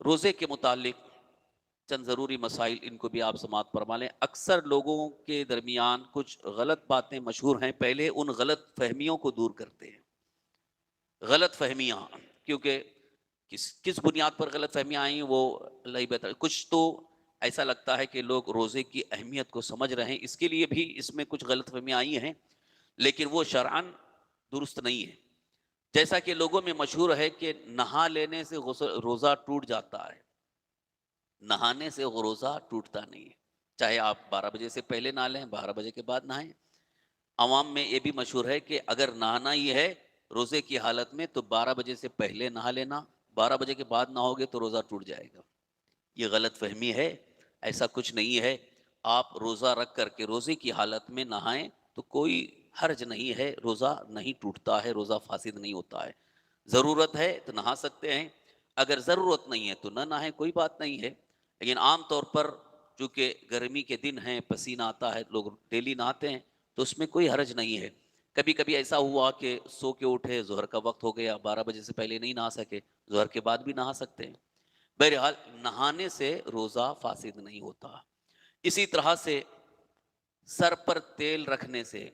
روزے کے متعلق چند ضروری مسائل، ان کو بھی آپ سماعت فرما لیں۔ اکثر لوگوں کے درمیان کچھ غلط باتیں مشہور ہیں، پہلے ان غلط فہمیوں کو دور کرتے ہیں۔ غلط فہمیاں، کیونکہ کس بنیاد پر غلط فہمیاں آئیں وہ اللہ ہی بہتر۔ کچھ تو ایسا لگتا ہے کہ لوگ روزے کی اہمیت کو سمجھ رہے ہیں، اس کے لیے بھی اس میں کچھ غلط فہمیاں آئی ہیں، لیکن وہ شرعاً درست نہیں ہے۔ جیسا کہ لوگوں میں مشہور ہے کہ نہا لینے سے روزہ ٹوٹ جاتا ہے، نہانے سے روزہ ٹوٹتا نہیں ہے، چاہے آپ 12 بجے سے پہلے نہا لیں، 12 بجے کے بعد نہائیں۔ عوام میں یہ بھی مشہور ہے کہ اگر نہانا ہی ہے روزے کی حالت میں تو 12 بجے سے پہلے نہا لینا، 12 بجے کے بعد نہاؤ گے تو روزہ ٹوٹ جائے گا۔ یہ غلط فہمی ہے، ایسا کچھ نہیں ہے۔ آپ روزہ رکھ کر کے روزے کی حالت میں نہائیں تو کوئی حرج نہیں ہے، روزہ نہیں ٹوٹتا ہے، روزہ فاسد نہیں ہوتا ہے۔ ضرورت ہے تو نہا سکتے ہیں، اگر ضرورت نہیں ہے تو نہ نہائیں، کوئی بات نہیں ہے۔ لیکن عام طور پر چونکہ گرمی کے دن ہیں، پسینہ آتا ہے، لوگ ڈیلی نہاتے ہیں تو اس میں کوئی حرج نہیں ہے۔ کبھی کبھی ایسا ہوا کہ سو کے اٹھے، ظہر کا وقت ہو گیا، 12 بجے سے پہلے نہیں نہا سکے، ظہر کے بعد بھی نہا سکتے ہیں۔ بہرحال نہانے سے روزہ فاسد نہیں ہوتا۔ اسی طرح سے سر پر تیل رکھنے سے،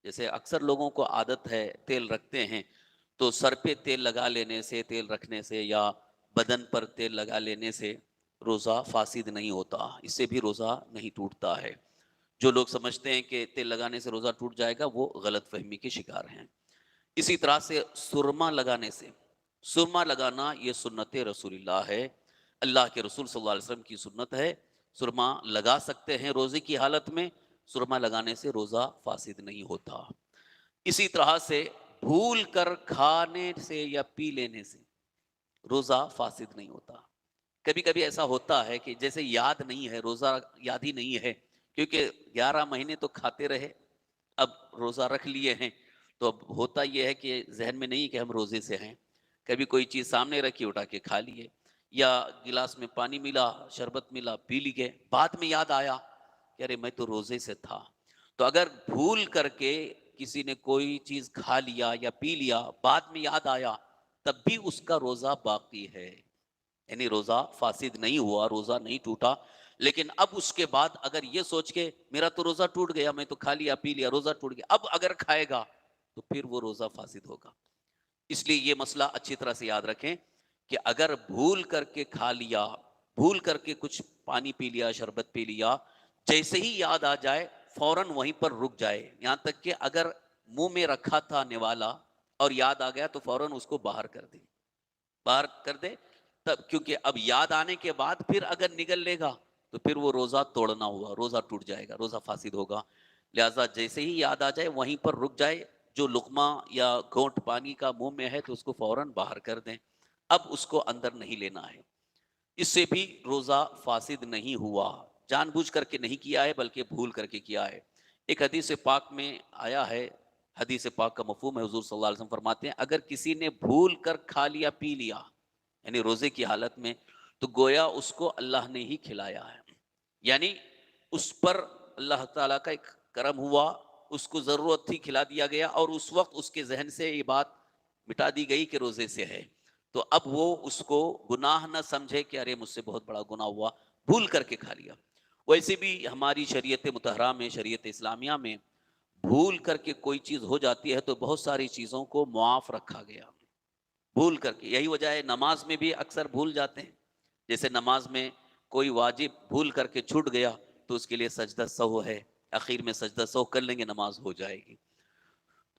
جیسے اکثر لوگوں کو عادت ہے تیل رکھتے ہیں، تو سر پہ تیل لگا لینے سے، تیل رکھنے سے یا بدن پر تیل لگا لینے سے روزہ فاسد نہیں ہوتا، اس سے بھی روزہ نہیں ٹوٹتا ہے۔ جو لوگ سمجھتے ہیں کہ تیل لگانے سے روزہ ٹوٹ جائے گا وہ غلط فہمی کے شکار ہیں۔ اسی طرح سے سرما لگانے سے، سرما لگانا یہ سنت رسول اللہ ہے، اللہ کے رسول صلی اللہ علیہ وسلم کی سنت ہے۔ سرما لگا سکتے ہیں روزے کی حالت میں، سرما لگانے سے روزہ فاسد نہیں ہوتا۔ اسی طرح سے بھول کر کھانے سے یا پی لینے سے روزہ فاسد نہیں ہوتا۔ کبھی کبھی ایسا ہوتا ہے کہ جیسے یاد نہیں ہے، روزہ یاد ہی نہیں ہے، کیونکہ 11 مہینے تو کھاتے رہے، اب روزہ رکھ لیے ہیں تو اب ہوتا یہ ہے کہ ذہن میں نہیں کہ ہم روزے سے ہیں۔ کبھی کوئی چیز سامنے رکھی، اٹھا کے کھا لیے، یا گلاس میں پانی ملا، شربت ملا، پی لیے، بعد میں یاد آیا کہ ارے میں تو روزے سے تھا۔ تو اگر بھول کر کے کسی نے کوئی چیز کھا لیا یا پی لیا، بعد میں یاد آیا، تب بھی اس کا روزہ باقی ہے، یعنی روزہ فاسد نہیں ہوا، روزہ نہیں ٹوٹا۔ لیکن اب اس کے بعد اگر یہ سوچ کے میرا تو روزہ ٹوٹ گیا، میں تو کھا لیا پی لیا، روزہ ٹوٹ گیا، اب اگر کھائے گا تو پھر وہ روزہ فاسد ہوگا۔ اس لیے یہ مسئلہ اچھی طرح سے یاد رکھیں کہ اگر بھول کر کے کھا لیا، بھول کر کے کچھ پانی پی لیا، شربت پی لیا، جیسے ہی یاد آ جائے فوراً وہیں پر رک جائے، یہاں تک کہ اگر منہ میں رکھا تھا نوالا اور یاد آ گیا تو فوراً اس کو باہر کر دے، باہر کر دے تب، کیونکہ اب یاد آنے کے بعد پھر اگر نگل لے گا تو پھر وہ روزہ توڑنا ہوا، روزہ ٹوٹ جائے گا، روزہ فاسد ہوگا۔ لہٰذا جیسے ہی یاد آ جائے وہیں پر رک جائے، جو لقمہ یا گھونٹ پانی کا منہ میں ہے تو اس کو فوراً باہر کر دیں، اب اس کو اندر نہیں لینا ہے۔ اس سے بھی روزہ فاسد نہیں ہوا، جان بوجھ کر کے نہیں کیا ہے بلکہ بھول کر کے کیا ہے۔ ایک حدیث پاک میں آیا ہے، حدیث پاک کا مفہوم ہے، حضور صلی اللہ علیہ وسلم فرماتے ہیں اگر کسی نے بھول کر کھا لیا پی لیا، یعنی روزے کی حالت میں، تو گویا اس کو اللہ نے ہی کھلایا ہے، یعنی اس پر اللہ تعالیٰ کا ایک کرم ہوا، اس کو ضرورت تھی، کھلا دیا گیا، اور اس وقت اس کے ذہن سے یہ بات مٹا دی گئی کہ روزے سے ہے، تو اب وہ اس کو گناہ نہ سمجھے کہ ارے مجھ سے بہت بڑا گناہ ہوا، بھول کر کے کھا لیا۔ ویسے بھی ہماری شریعت مطہرہ میں، شریعت اسلامیہ میں، بھول کر کے کوئی چیز ہو جاتی ہے تو بہت ساری چیزوں کو معاف رکھا گیا، بھول کر کے۔ یہی وجہ ہے نماز میں بھی اکثر بھول جاتے ہیں، جیسے نماز میں کوئی واجب بھول کر کے چھوٹ گیا تو اس کے لیے سجدہ سہو ہے، اخیر میں سجدہ سہو کر لیں گے، نماز ہو جائے گی۔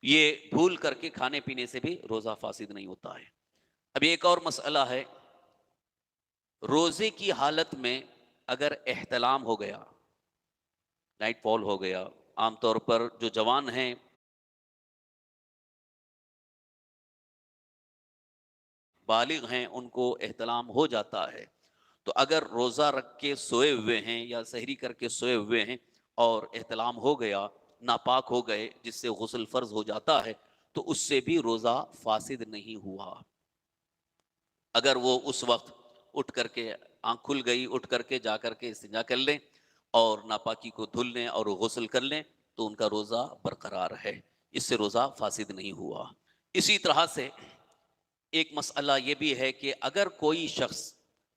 یہ بھول کر کے کھانے پینے سے بھی روزہ فاسد نہیں ہوتا ہے۔ اب ایک اور مسئلہ ہے، روزے کی حالت میں اگر احتلام ہو گیا، نائٹ فال ہو گیا، عام طور پر جو جوان ہیں بالغ ہیں ان کو احتلام ہو جاتا ہے، تو اگر روزہ رکھ کے سوئے ہوئے ہیں یا سحری کر کے سوئے ہوئے ہیں اور احتلام ہو گیا، ناپاک ہو گئے جس سے غسل فرض ہو جاتا ہے، تو اس سے بھی روزہ فاسد نہیں ہوا۔ اگر وہ اس وقت اٹھ کر کے، آنکھ کھل گئی، اٹھ کر کے جا کر کے استنجا کر لیں اور ناپاکی کو دھل لیں اور غسل کر لیں تو ان کا روزہ برقرار ہے، اس سے روزہ فاسد نہیں ہوا۔ اسی طرح سے ایک مسئلہ یہ بھی ہے کہ اگر کوئی شخص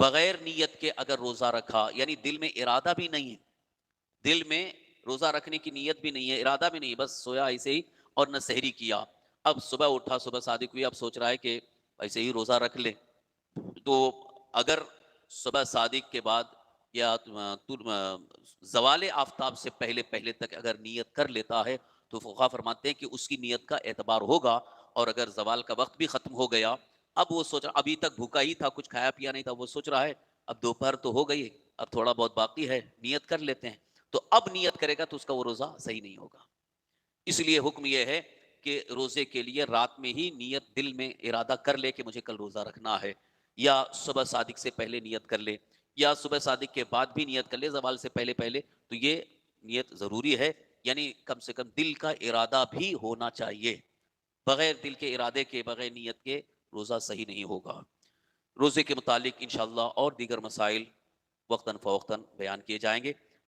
بغیر نیت کے اگر روزہ رکھا، یعنی دل میں ارادہ بھی نہیں ہے، دل میں روزہ رکھنے کی نیت بھی نہیں ہے، ارادہ بھی نہیں ہے، بس سویا ایسے ہی اور نہ سحری کیا، اب صبح اٹھا، صبح صادق ہوئی، اب سوچ رہا ہے کہ ایسے ہی روزہ رکھ لے، تو اگر صبح صادق کے بعد یا زوال آفتاب سے پہلے پہلے تک اگر نیت کر لیتا ہے تو فقہا فرماتے ہیں کہ اس کی نیت کا اعتبار ہوگا، اور اگر زوال کا وقت بھی ختم ہو گیا، اب وہ سوچ رہا، ابھی تک بھوکا ہی تھا، کچھ کھایا پیا نہیں تھا، وہ سوچ رہا ہے اب دوپہر تو ہو گئی، اب تھوڑا بہت باقی ہے، نیت کر لیتے ہیں، تو اب نیت کرے گا تو اس کا وہ روزہ صحیح نہیں ہوگا۔ اس لیے حکم یہ ہے کہ روزے کے لیے رات میں ہی نیت دل میں ارادہ کر لے کہ مجھے کل روزہ رکھنا ہے، یا صبح صادق سے پہلے نیت کر لے، یا صبح صادق کے بعد بھی نیت کر لے زوال سے پہلے پہلے، تو یہ نیت ضروری ہے، یعنی کم سے کم دل کا ارادہ بھی ہونا چاہیے، بغیر دل کے ارادے کے، بغیر نیت کے روزہ صحیح نہیں ہوگا۔ روزے کے متعلق انشاءاللہ اور دیگر مسائل وقتاً فوقتاً بیان کیے جائیں گے۔